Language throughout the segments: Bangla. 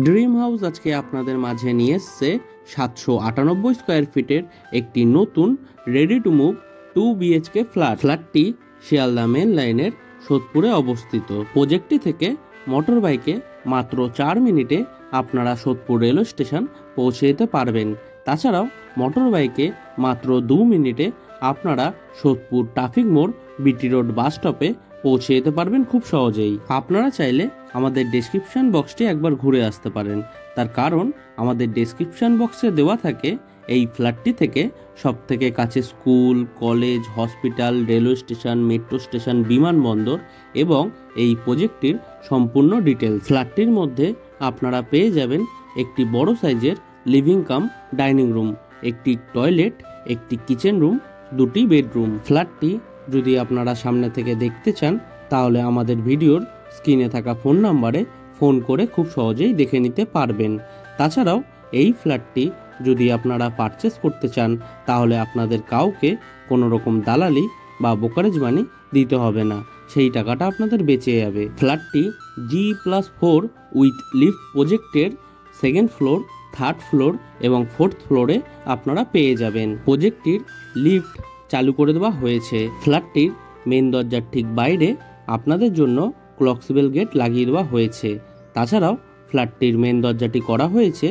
ড্রিম হাউস আজকে আপনাদের মাঝে নিয়ে এসছে 798 স্কোয়ার ফিটের একটি নতুন রেডি টু মুভ 2 বিএইচকে ফ্ল্যাটটি শিয়ালদা মেন লাইনের সোদপুরে অবস্থিত। প্রজেক্টটি থেকে মোটর বাইকে মাত্র 4 মিনিটে আপনারা সোদপুর রেলওয়ে স্টেশন পৌঁছে যেতে পারবেন। তাছাড়াও মোটর বাইকে মাত্র 2 মিনিটে আপনারা সোদপুর ট্রাফিক মোড় বিটি রোড বাস স্টপে পৌঁছে যেতে পারবেন খুব সহজেই। আপনারা চাইলে আমাদের ডেসক্রিপশন বক্সটি একবার ঘুরে আসতে পারেন, তার কারণ আমাদের ডেসক্রিপশন বক্সে দেওয়া থাকে এই ফ্ল্যাটটি থেকে সবথেকে কাছে school, college, hospital, railway station, metro station, বিমানবন্দর এবং এই প্রজেক্টটির সম্পূর্ণ ডিটেলস। ফ্ল্যাটটির মধ্যে আপনারা পেয়ে যাবেন একটি বড় সাইজের লিভিং কাম ডাইনিং রুম, একটি টয়লেট, একটি কিচেন রুম, 2টি বেডরুম। ফ্ল্যাটটি যদি আপনারা সামনে থেকে দেখতে চান তাহলে আমাদের ভিডিওর স্ক্রিনে থাকা ফোন নাম্বারে ফোন করে খুব সহজেই দেখে নিতে পারবেন। তাছাড়াও এই ফ্ল্যাটটি যদি আপনারা পারচেস করতে চান তাহলে আপনাদের কাউকে কোনো রকম দালালি বা ব্রোকারেজ মানি দিতে হবে না, সেই টাকাটা আপনাদের বেঁচে যাবে। ফ্ল্যাটটি G+4 উইথ লিফট প্রজেক্টের 2nd ফ্লোর, 3rd ফ্লোর এবং 4th ফ্লোরে আপনারা পেয়ে যাবেন। প্রজেক্টটির লিফট চালু করে দেওয়া হয়েছে। ফ্ল্যাটটির মেন দরজার ঠিক বাইরে আপনাদের জন্য ক্লকসিবেল গেট লাগিয়ে দেওয়া হয়েছে। তাছাড়াও ফ্ল্যাটটির মেন দরজাটি করা হয়েছে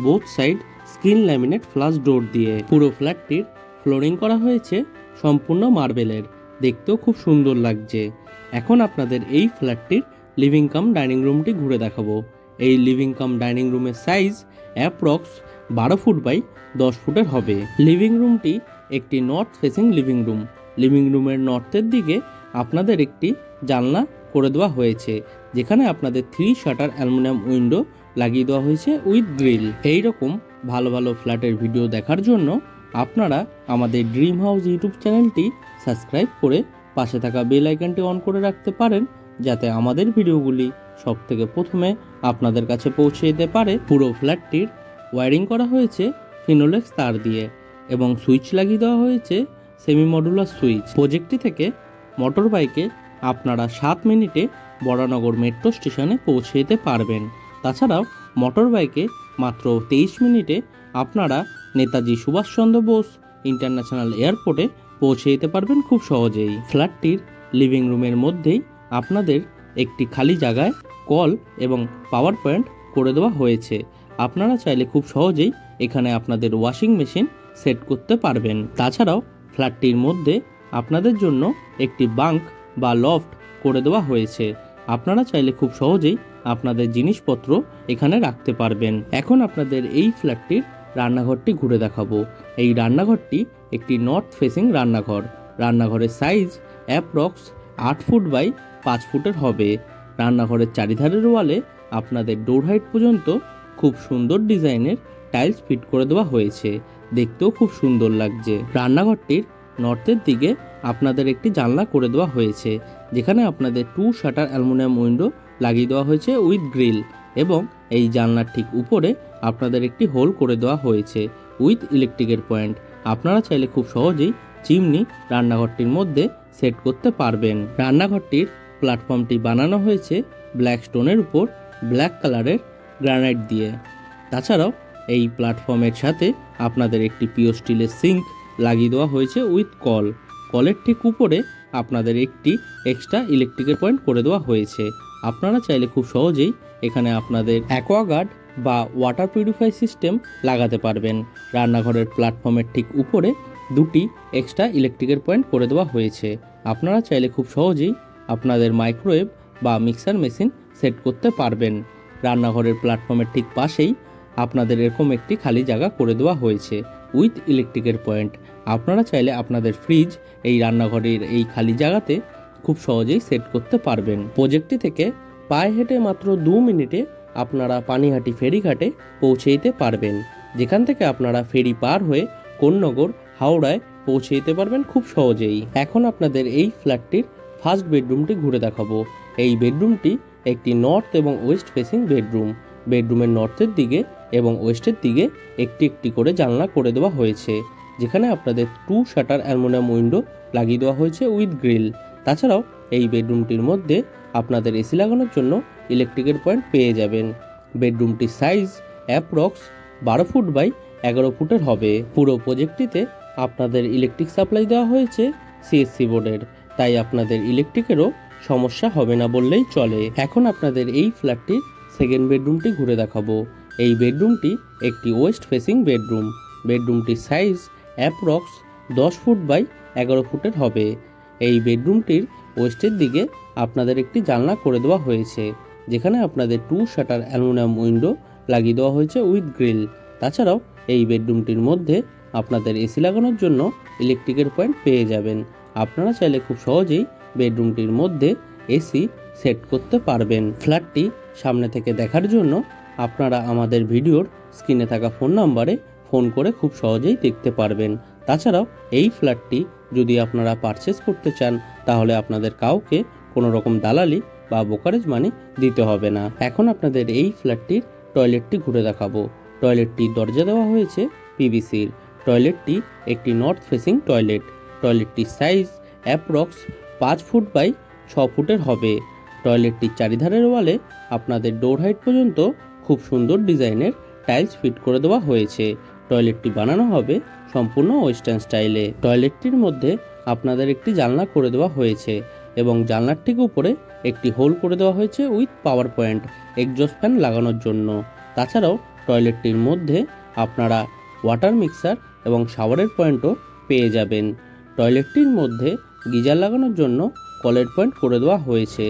both side screen laminate flush door দিয়ে। পুরো ফ্ল্যাটটির ফ্লোরিং করা হয়েছে সম্পূর্ণ মার্বেলের, দেখতেও খুব সুন্দর লাগছে। এখন আপনাদের এই ফ্ল্যাটটির লিভিং কাম ডাইনিং রুমটি ঘুরে দেখাবো। এই লিভিং কাম ডাইনিং রুমের সাইজ অ্যাপ্রক্স 12 ফুট বাই 10 ফুটের হবে। লিভিং রুমটি একটি north facing living room. Living রুমের নর্থের দিকে আপনাদের একটি জানলা করে দেওয়া হয়েছে, যেখানে আপনাদের 3 শাটার অ্যালুমিনিয়াম উইন্ডো লাগিয়ে দেওয়া হয়েছে উইথ গ্রিল। এইরকম ভালো ভালো ফ্ল্যাটের ভিডিও দেখার জন্য আপনারা আমাদের ড্রিম হাউস ইউটিউব চ্যানেলটি সাবস্ক্রাইব করে পাশে থাকা বেল আইকনটি অন করে রাখতে পারেন, যাতে আমাদের ভিডিওগুলি সব থেকে প্রথমে আপনাদের কাছে পৌঁছে যেতে পারে। পুরো ফ্ল্যাটটির ওয়্যারিং করা হয়েছে ফিনোলেক্স তার দিয়ে এবং সুইচ লাগিয়ে দেওয়া হয়েছে সেমি মডুলার সুইচ। প্রজেক্টটি থেকে মোটর বাইকে আপনারা 7 মিনিটে বরানগর মেট্রো স্টেশনে পৌঁছে যেতে পারবেন। তাছাড়াও মোটর বাইকে মাত্র 23 মিনিটে আপনারা নেতাজি সুভাষচন্দ্র বোস ইন্টারন্যাশনাল এয়ারপোর্টে পৌঁছে যেতে পারবেন খুব সহজেই। ফ্ল্যাটটির লিভিং রুমের মধ্যেই আপনাদের একটি খালি জায়গায় কল এবং পাওয়ার পয়েন্ট করে দেওয়া হয়েছে। আপনারা চাইলে খুব সহজেই এখানে আপনাদের ওয়াশিং মেশিন সেট করতে পারবেন। তাছাড়াও ফ্ল্যাটটির মধ্যে আপনাদের জন্য একটি বাঙ্ক বা লফট করে দেওয়া হয়েছে। আপনারা চাইলে খুব সহজেই আপনাদের জিনিসপত্র এখানে রাখতে পারবেন। এখন আপনাদের এই ফ্ল্যাটটির রান্নাঘরটি ঘুরে দেখাবো। এই রান্নাঘরটি একটি নর্থ ফেসিং রান্নাঘর। রান্নাঘরের সাইজ অ্যাপ্রক্স 8 ফুট বাই 5 ফুটের হবে। রান্নাঘরের চারিধারের ওয়ালে আপনাদের ডোর হাইট পর্যন্ত খুব সুন্দর ডিজাইনের টাইলস ফিট করে দেওয়া হয়েছে, দেখতেও খুব সুন্দর লাগছে। রান্নাঘরটির নর্থের দিকে আপনাদের একটি জানলা করে দেওয়া হয়েছে, যেখানে আপনাদের 2 শাটার অ্যালুমিনিয়াম উইন্ডো লাগিয়ে দেওয়া হয়েছে উইথ গ্রিল এবং এই জানলার ঠিক উপরে আপনাদের একটি হোল করে দেওয়া হয়েছে উইথ ইলেকট্রিকের পয়েন্ট। আপনারা চাইলে খুব সহজেই চিমনি রান্নাঘরটির মধ্যে সেট করতে পারবেন। রান্নাঘরটির প্ল্যাটফর্মটি বানানো হয়েছে ব্ল্যাক স্টোনের উপর ব্ল্যাক কালারের গ্রানাইট দিয়ে। তাছাড়াও এই প্ল্যাটফর্মের সাথে আপনাদের একটি পিওর স্টিলের সিঙ্ক লাগিয়ে দেওয়া হয়েছে উইথ কল। কলের ঠিক উপরে আপনাদের একটি এক্সট্রা ইলেকট্রিকের পয়েন্ট করে দেওয়া হয়েছে। আপনারা চাইলে খুব সহজেই এখানে আপনাদের অ্যাকোয়াগার্ড বা ওয়াটার পিউরিফাই সিস্টেম লাগাতে পারবেন। রান্নাঘরের প্ল্যাটফর্মের ঠিক উপরে 2টি এক্সট্রা ইলেকট্রিকের পয়েন্ট করে দেওয়া হয়েছে। আপনারা চাইলে খুব সহজেই আপনাদের মাইক্রোওয়েভ বা মিক্সার মেশিন সেট করতে পারবেন। রান্নাঘরের প্ল্যাটফর্মের ঠিক পাশেই আপনাদের এরকম একটি খালি জায়গা করে দেওয়া হয়েছে উইথ ইলেকট্রিকের পয়েন্ট। আপনারা চাইলে আপনাদের ফ্রিজ এই রান্নাঘরের এই খালি জায়গাতে খুব সহজেই সেট করতে পারবেন। প্রজেক্টটি থেকে পায়ে হেঁটে মাত্র 2 মিনিটে আপনারা পানিহাটি ফেরিঘাটে পৌঁছে যেতে পারবেন, যেখান থেকে আপনারা ফেরি পার হয়ে কোন্নগর, হাওড়ায় পৌঁছে যেতে পারবেন খুব সহজেই। এখন আপনাদের এই ফ্ল্যাটটির ফার্স্ট বেডরুমটি ঘুরে দেখাবো। এই বেডরুমটি একটি নর্থ এবং ওয়েস্ট ফেসিং বেডরুম। বেডরুমের নর্থের দিকে এবং ওয়েস্টের দিকে একটি একটি করে জানলা করে দেওয়া হয়েছে, যেখানে আপনাদের 2 শাটার অ্যালুমিনিয়াম উইন্ডো লাগিয়ে দেওয়া হয়েছে উইথ গ্রিল। তাছাড়াও এই বেডরুমটির মধ্যে আপনাদের এসি লাগানোর জন্য ইলেকট্রিকের পয়েন্ট পেয়ে যাবেন। বেডরুমটির সাইজ অ্যাপ্রক্স 12 ফুট বাই 11 ফুটের হবে। পুরো প্রজেক্টটিতে আপনাদের ইলেকট্রিক সাপ্লাই দেওয়া হয়েছে সিএসসি বোর্ডের, তাই আপনাদের ইলেকট্রিকেরও সমস্যা হবে না বললেই চলে। এখন আপনাদের এই ফ্ল্যাটটির সেকেন্ড বেডরুমটি ঘুরে দেখাবো। এই বেডরুমটি একটি ওয়েস্ট ফেসিং বেডরুম। বেডরুমটির সাইজ অ্যাপ্রক্স 10 ফুট বাই 11 ফুটের হবে। এই বেডরুমটির ওয়েস্টের দিকে আপনাদের একটি জানলা করে দেওয়া হয়েছে, যেখানে আপনাদের 2 শাটার অ্যালুমিনিয়াম উইন্ডো লাগিয়ে দেওয়া হয়েছে উইথ গ্রিল। তাছাড়াও এই বেডরুমটির মধ্যে আপনাদের এসি লাগানোর জন্য ইলেকট্রিকের পয়েন্ট পেয়ে যাবেন। আপনারা চাইলে খুব সহজেই বেডরুমটির মধ্যে এসি সেট করতে পারবেন। ফ্ল্যাটটি সামনে থেকে দেখার জন্য আপনারা আমাদের ভিডিওর স্ক্রিনে থাকা ফোন নাম্বারে ফোন করে খুব সহজেই দেখতে পারবেন। তাছাড়াও এই ফ্ল্যাটটি যদি আপনারা পারচেস করতে চান, তাহলে আপনাদের কাউকে কোনো রকম দালালি বা ব্রোকারেজ মানি দিতে হবে না। এখন আপনাদের এই ফ্ল্যাটটির টয়লেটটি ঘুরে দেখাবো। টয়লেটটির দরজা দেওয়া হয়েছে পিভিসির। টয়লেটটি একটি নর্থ ফেসিং টয়লেট। টয়লেটটির সাইজ অ্যাপ্রক্স 5 ফুট বাই 6 ফুটের হবে। টয়লেটটির চারিধারের ওয়ালে আপনাদের ডোর হাইট পর্যন্ত খুব সুন্দর ডিজাইনের টাইলস ফিট করে দেওয়া হয়েছে। টয়লেটটি বানানো হবে সম্পূর্ণ ওয়েস্টার্ন স্টাইলে। টয়লেটটির মধ্যে আপনাদের একটি জানলা করে দেওয়া হয়েছে এবং জানলার ঠিক উপরে একটি হোল করে দেওয়া হয়েছে with power point exhaust fan লাগানোর জন্য। তাছাড়াও টয়লেটটির মধ্যে আপনারা ওয়াটার মিক্সার এবং শাওয়ারের পয়েন্টও পেয়ে যাবেন। টয়লেটটির মধ্যে গিজার লাগানোর জন্য কলের পয়েন্ট করে দেওয়া হয়েছে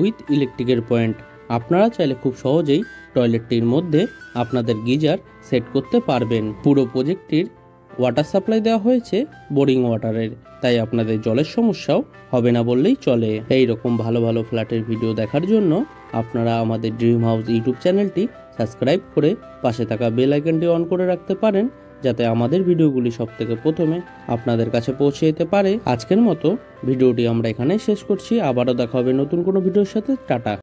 উইথ ইলেকট্রিকের পয়েন্ট। আপনারা চাইলে খুব সহজেই টয়লেটটির মধ্যে আপনাদের গিজার সেট করতে পারবেন। পুরো প্রজেক্টটির ওয়াটার সাপ্লাই দেওয়া হয়েছে বোরিং ওয়াটারের, তাই আপনাদের জলের সমস্যাও হবে না বললেই চলে। এই রকম ভালো ভালো ফ্ল্যাটের ভিডিও দেখার জন্য আপনারা আমাদের ড্রিম হাউস ইউটিউব চ্যানেলটি সাবস্ক্রাইব করে পাশে থাকা বেল আইকনটি অন করে রাখতে পারেন, যাতে আমাদের ভিডিওগুলি সবথেকে প্রথমে আপনাদের কাছে পৌঁছে যেতে পারে। আজকের মতো ভিডিওটি আমরা এখানেই শেষ করছি। আবারও দেখা হবে নতুন কোনো ভিডিওর সাথে। টাটা।